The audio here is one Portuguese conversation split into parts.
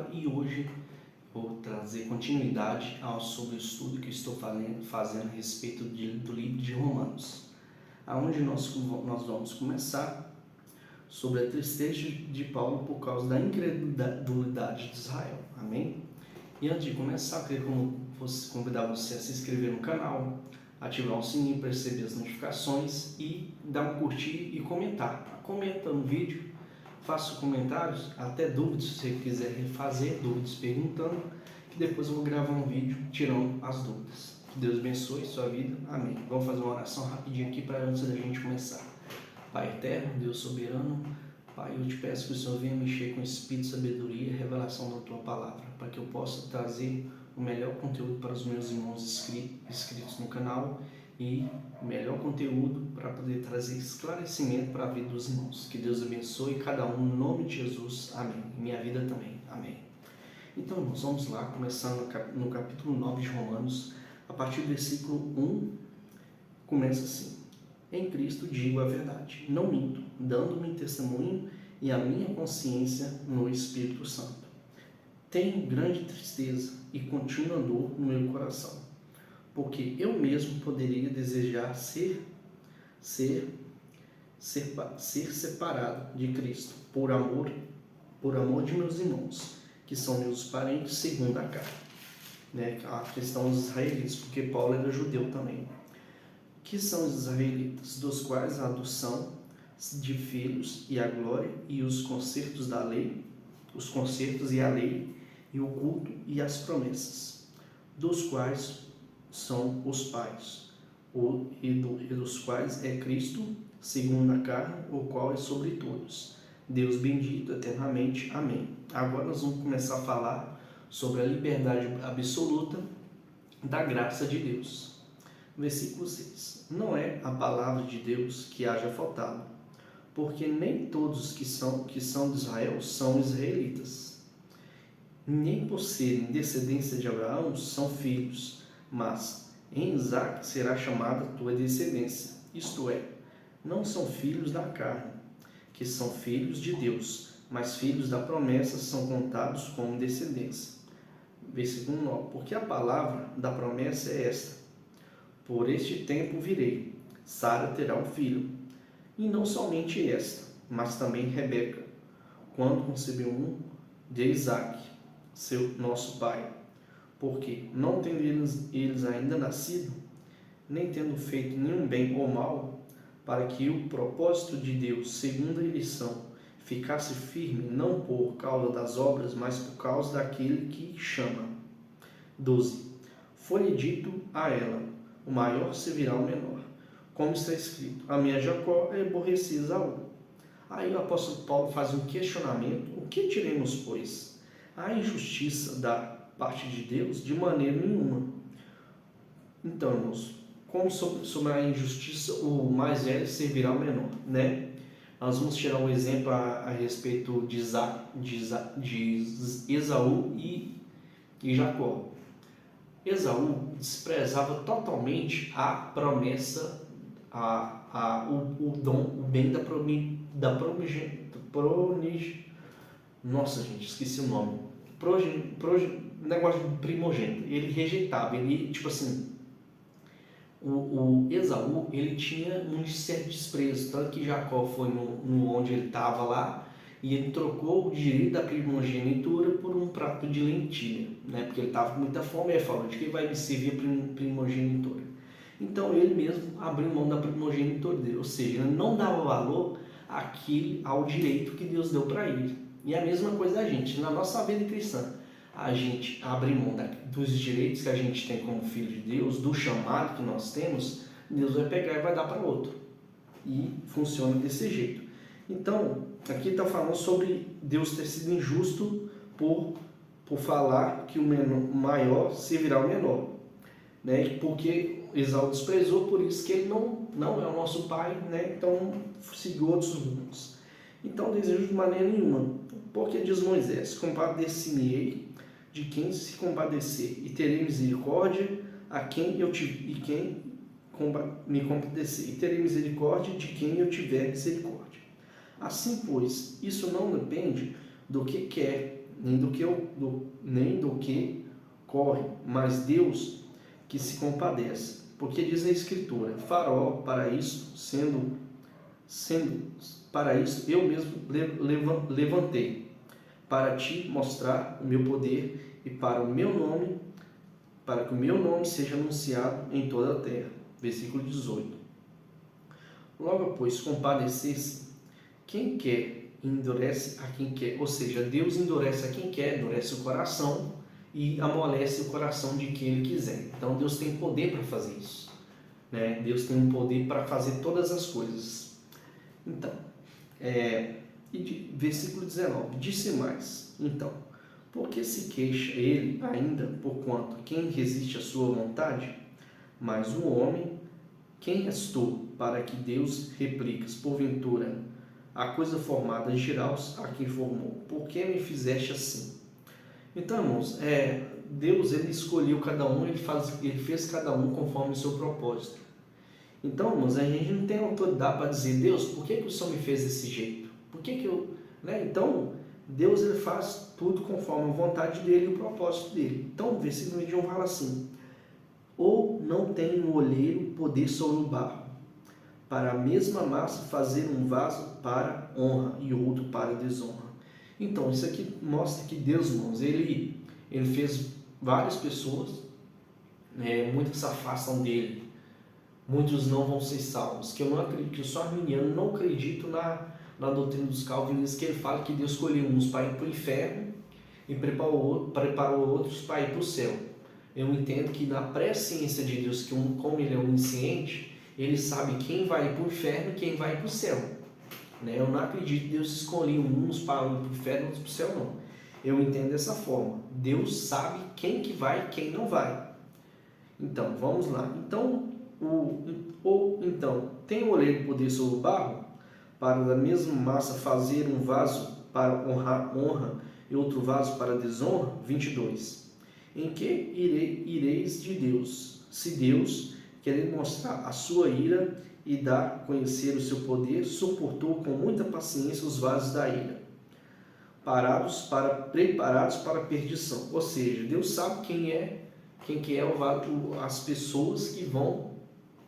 Palavra e hoje vou trazer continuidade sobre o estudo que estou fazendo a respeito do livro de Romanos, aonde nós vamos começar sobre a tristeza de Paulo por causa da incredulidade de Israel. Amém? E antes de começar, eu queria convidar você a se inscrever no canal, ativar o sininho para receber as notificações e dar um curtir e comentar. Comenta no vídeo, faça comentários, até dúvidas, se você quiser refazer dúvidas perguntando, que depois eu vou gravar um vídeo tirando as dúvidas. Que Deus abençoe sua vida. Amém. Vamos fazer uma oração rapidinho aqui para antes da gente começar. Pai eterno, Deus soberano, Pai, eu te peço que o Senhor venha mexer com o espírito de sabedoria e revelação da Tua Palavra, para que eu possa trazer o melhor conteúdo para os meus irmãos inscritos no canal e o melhor conteúdo para poder trazer esclarecimento para a vida dos irmãos. Que Deus abençoe cada um, no nome de Jesus. Amém. E minha vida também. Amém. Então, irmãos, vamos lá, começando no capítulo 9 de Romanos, a partir do versículo 1, começa assim. Em Cristo digo a verdade, não minto, dando-me testemunho e a minha consciência no Espírito Santo. Tenho grande tristeza e contínua dor no meu coração, porque eu mesmo poderia desejar ser separado de Cristo por amor de meus irmãos, que são meus parentes segundo a carne, né? A questão dos israelitas, porque Paulo era judeu também. Que são os israelitas, dos quais a adoção de filhos e a glória e os concertos da lei, os concertos e a lei e o culto e as promessas, dos quais são os pais, e dos quais é Cristo, segundo a carne, o qual é sobre todos. Deus bendito eternamente. Amém. Agora nós vamos começar a falar sobre a liberdade absoluta da graça de Deus. Versículo 6. Não é a palavra de Deus que haja faltado, porque nem todos que são de Israel são israelitas, nem por serem descendência de Abraão são filhos, mas em Isaque será chamada tua descendência, isto é, não são filhos da carne, que são filhos de Deus, mas filhos da promessa são contados como descendência. Versículo 9. Porque a palavra da promessa é esta: por este tempo virei, Sara terá um filho. E não somente esta, mas também Rebeca, quando concebeu um de Isaque, nosso pai. Porque, não tendo eles ainda nascido, nem tendo feito nenhum bem ou mal, para que o propósito de Deus, segundo a eleição, ficasse firme, não por causa das obras, mas por causa daquele que chama. 12. Foi-lhe dito a ela: o maior servirá ao menor, como está escrito: amei a Jacó e aborreci Esaú. Aí o apóstolo Paulo faz um questionamento: o que diremos, pois? Há injustiça da parte de Deus? De maneira nenhuma. Então, irmãos, como sobre a injustiça, o mais velho servirá ao menor, né? Nós vamos tirar um exemplo a respeito de Esaú e Jacó. Esaú desprezava totalmente a promessa, o dom, o bem nossa, gente, esqueci o nome. Negócio de primogênito. Ele rejeitava, ele, tipo assim, o Esaú, ele tinha um certo desprezo, tanto que Jacó foi no onde ele estava lá, e ele trocou o direito da primogenitura por um prato de lentilha, né? Porque ele estava com muita fome, e ele falou: de quem vai me servir a primogenitura? Então ele mesmo abriu mão da primogenitura dele, ou seja, ele não dava valor ao direito que Deus deu para ele. E a mesma coisa a gente, na nossa vida cristã, a gente abre mão dos direitos que a gente tem como filho de Deus, do chamado que nós temos, Deus vai pegar e vai dar para outro. E funciona desse jeito. Então, aqui está falando sobre Deus ter sido injusto por falar que o maior servirá ao menor, né? Porque Esaú desprezou, por isso que ele não é o nosso pai, né? Então seguiu outros rumos. Então, desejo de maneira nenhuma, porque diz Moisés: compadeci-me-ei de quem se compadecer, e terei misericórdia a quem me compadecer, e terei misericórdia de quem eu tiver misericórdia. Assim, pois, isso não depende do que quer nem do que corre, mas Deus que se compadece. Porque diz a Escritura: farol para isso, sendo para isso eu mesmo levantei, para te mostrar o meu poder e para que o meu nome seja anunciado em toda a terra. Versículo 18. Logo, pois, compadecer-se, quem quer endurece a quem quer, ou seja, Deus endurece a quem quer, endurece o coração e amolece o coração de quem Ele quiser. Então Deus tem poder para fazer isso, né? Deus tem um poder para fazer todas as coisas. Então, versículo 19, disse mais, então, por que se queixa ele ainda, porquanto quem resiste à sua vontade? Mas o homem, quem és tu, para que Deus replicas, porventura, a coisa formada giraus a quem formou? Por que me fizeste assim? Então, irmãos, Deus ele escolheu cada um, ele fez cada um conforme o seu propósito. Então, irmãos, a gente não tem autoridade para dizer: Deus, por que o Senhor me fez desse jeito? Por que eu... Né? Então, Deus ele faz tudo conforme a vontade dele e o propósito dele. Então, o versículo 21 fala assim: ou não tem o olheiro poder sobre o barro, para a mesma massa fazer um vaso para honra e outro para desonra. Então, isso aqui mostra que Deus, irmãos, ele fez várias pessoas, muitos se afastam dele, muitos não vão ser salvos. Que eu não acredito, que eu sou arminiano, não acredito na doutrina dos calvinistas, que ele fala que Deus escolheu uns para ir para o inferno e preparou outros para ir para o céu. Eu entendo que na presciência de Deus, que como ele é onisciente, ele sabe quem vai para o inferno e quem vai para o céu. Eu não acredito que Deus escolheu uns para ir para o inferno e outros para o céu, não. Eu entendo dessa forma. Deus sabe quem que vai e quem não vai. Então, vamos lá. Então, tem o olheiro poder sobre o barro, para da mesma massa fazer um vaso para honra e outro vaso para desonra? 22. Em que ireis de Deus, se Deus, querendo mostrar a sua ira e dar a conhecer o seu poder, suportou com muita paciência os vasos da ira, preparados para a perdição? Ou seja, Deus sabe quem que é as pessoas que vão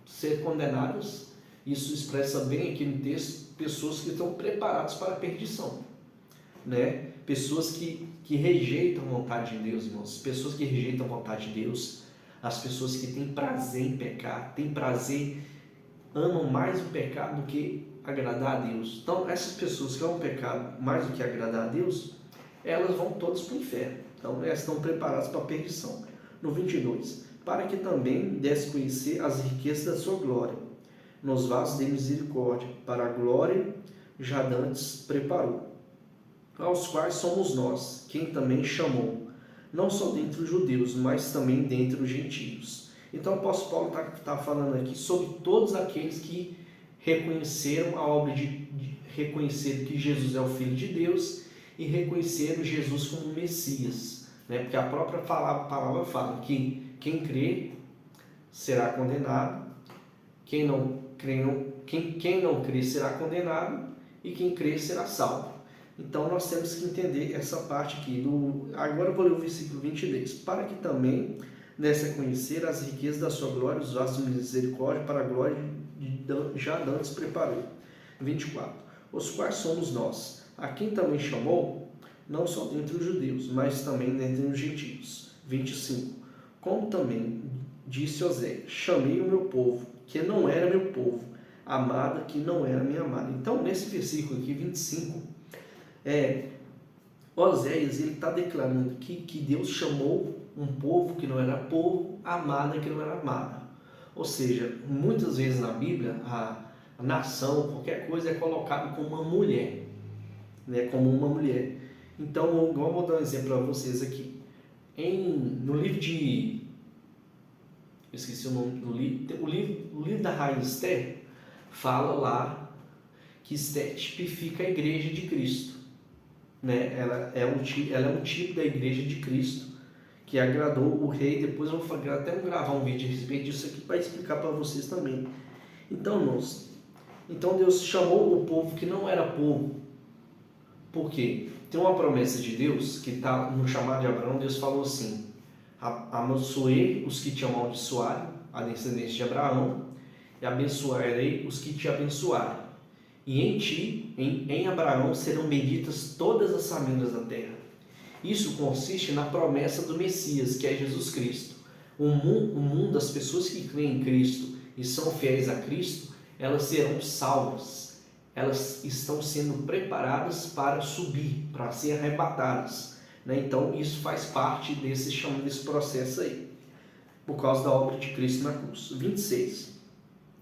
ser condenadas. Isso expressa bem aqui no texto, pessoas que estão preparadas para a perdição, né? Pessoas que rejeitam a vontade de Deus, irmãos. Pessoas que rejeitam a vontade de Deus, as pessoas que têm prazer em pecar, amam mais o pecado do que agradar a Deus. Então, essas pessoas que amam o pecado mais do que agradar a Deus, elas vão todas para o inferno. Então, elas estão preparadas para a perdição. No 22, para que também desse conhecer as riquezas da sua glória, nos vasos de misericórdia, para a glória já dantes preparou, aos quais somos nós, quem também chamou, não só dentre os judeus, mas também dentre os gentios. Então o apóstolo Paulo está falando aqui sobre todos aqueles que reconheceram a obra reconheceram que Jesus é o Filho de Deus e reconheceram Jesus como Messias, né? Porque a própria palavra fala que quem crê será condenado, quem não crê será condenado e quem crê será salvo. Então nós temos que entender essa parte aqui. Agora eu vou ler o versículo 22. Para que também desse a conhecer as riquezas da sua glória, os vasos de misericórdia, para a glória já dantes preparou. 24. Os quais somos nós, a quem também chamou, não só dentre os judeus, mas também dentre os gentios. 25. Como também disse Oséias: chamei o meu povo, que não era meu povo, amada, que não era minha amada. Então, nesse versículo aqui, 25, Oséias está declarando que Deus chamou um povo que não era povo, amada que não era amada. Ou seja, muitas vezes na Bíblia, a nação, qualquer coisa é colocada como uma mulher, né? Como uma mulher. Então, eu vou dar um exemplo para vocês aqui. No livro de... Eu esqueci o nome do livro. O livro da Rainha Esther fala lá que Esther tipifica a igreja de Cristo, né? Ela é um tipo da igreja de Cristo que agradou o rei. Depois eu vou até gravar um vídeo a respeito disso aqui para explicar para vocês também. Então, irmãos, Deus chamou o povo que não era povo Por quê? Tem uma promessa de Deus que está no chamado de Abraão. Deus falou assim: abençoei os que te amaldiçoarem, a descendência de Abraão, e abençoarei os que te abençoarem. E em ti, em Abraão, serão benditas todas as famílias da terra. Isso consiste na promessa do Messias, que é Jesus Cristo. O mundo, as pessoas que creem em Cristo e são fiéis a Cristo, elas serão salvas. Elas estão sendo preparadas para subir, para ser arrebatadas. Então, isso faz parte desse processo aí, por causa da obra de Cristo na cruz. 26.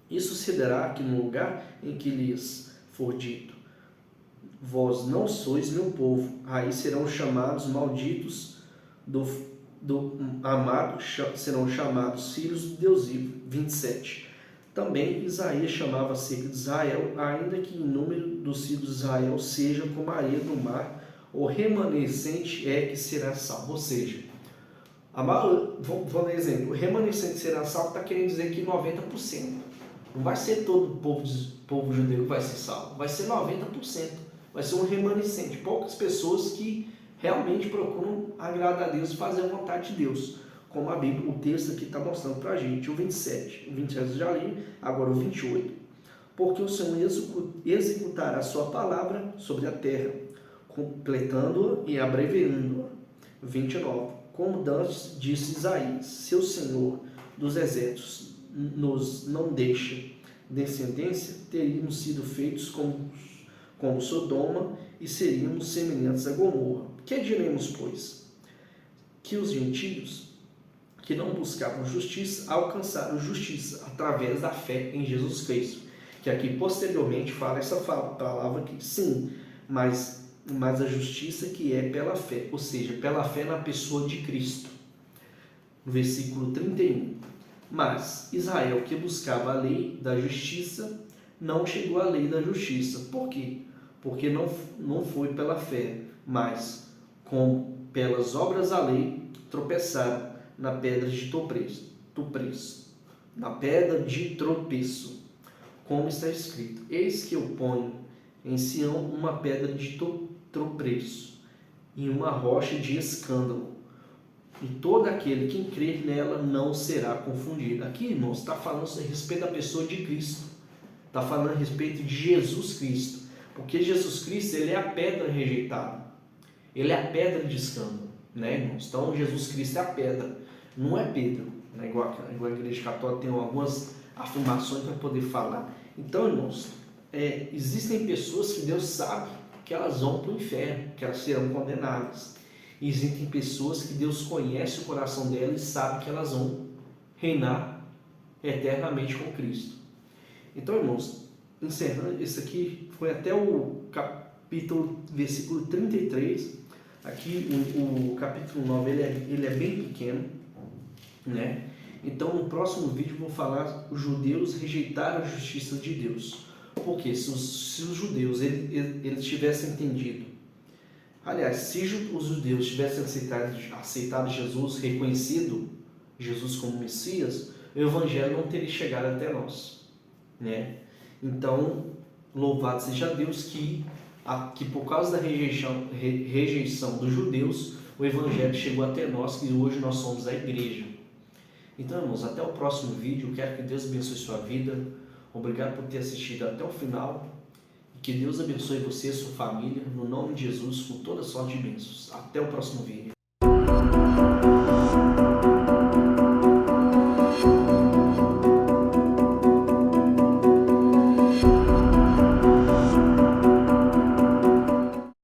E sucederá que no lugar em que lhes for dito: vós não sois meu povo, aí serão chamados malditos do amado, serão chamados filhos do Deus vivo. 27. Também Isaías chamava acerca de Israel, ainda que em número dos filhos de Israel seja como a areia do mar, o remanescente é que será salvo. Ou seja, vamos dar exemplo, o remanescente será salvo está querendo dizer que 90%. Não vai ser todo o povo judeu que vai ser salvo, vai ser 90%. Vai ser um remanescente, poucas pessoas que realmente procuram agradar a Deus e fazer a vontade de Deus, como a Bíblia, o texto aqui está mostrando para a gente. O 27 eu já li, agora o 28. Porque o Senhor executará a sua palavra sobre a terra, completando-a e abreviando-a. 29. Como dantes disse Isaías: seu Senhor dos exércitos nos não deixa descendência, teríamos sido feitos como Sodoma e seríamos semelhantes a Gomorra. Que diremos, pois? Que os gentios que não buscavam justiça alcançaram justiça através da fé em Jesus Cristo. Que aqui posteriormente fala essa palavra aqui, sim, mas a justiça que é pela fé, ou seja, pela fé na pessoa de Cristo. No versículo 31. Mas Israel, que buscava a lei da justiça, não chegou à lei da justiça. Por quê? Porque não foi pela fé, mas como pelas obras da lei, tropeçaram na pedra de tropeço. Na pedra de tropeço. Como está escrito: eis que eu ponho em Sião uma pedra de tropeço e uma rocha de escândalo, e todo aquele que crer nela não será confundido. Aqui, irmãos, está falando a respeito da pessoa de Cristo, está falando a respeito de Jesus Cristo, porque Jesus Cristo, ele é a pedra rejeitada, ele é a pedra de escândalo, né, irmãos? Então Jesus Cristo é a pedra, não é Pedro, né? igual a Igreja Católica tem algumas afirmações para poder falar. Então, irmãos, existem pessoas que Deus sabe que elas vão para o inferno, que elas serão condenadas. E existem pessoas que Deus conhece o coração delas e sabe que elas vão reinar eternamente com Cristo. Então, irmãos, encerrando, esse aqui foi até o capítulo, versículo 33. Aqui o capítulo 9 ele é bem pequeno, né? Então, no próximo vídeo eu vou falar: os judeus rejeitaram a justiça de Deus. Porque se os judeus eles tivessem entendido, aliás, se os judeus tivessem aceitado Jesus, reconhecido Jesus como Messias, o Evangelho não teria chegado até nós, né? Então, louvado seja Deus que por causa da rejeição dos judeus, o Evangelho chegou até nós, que hoje nós somos a igreja. Então, irmãos, até o próximo vídeo. Quero que Deus abençoe sua vida. Obrigado por ter assistido até o final. E que Deus abençoe você e sua família, no nome de Jesus, com toda sorte de bênçãos. Até o próximo vídeo.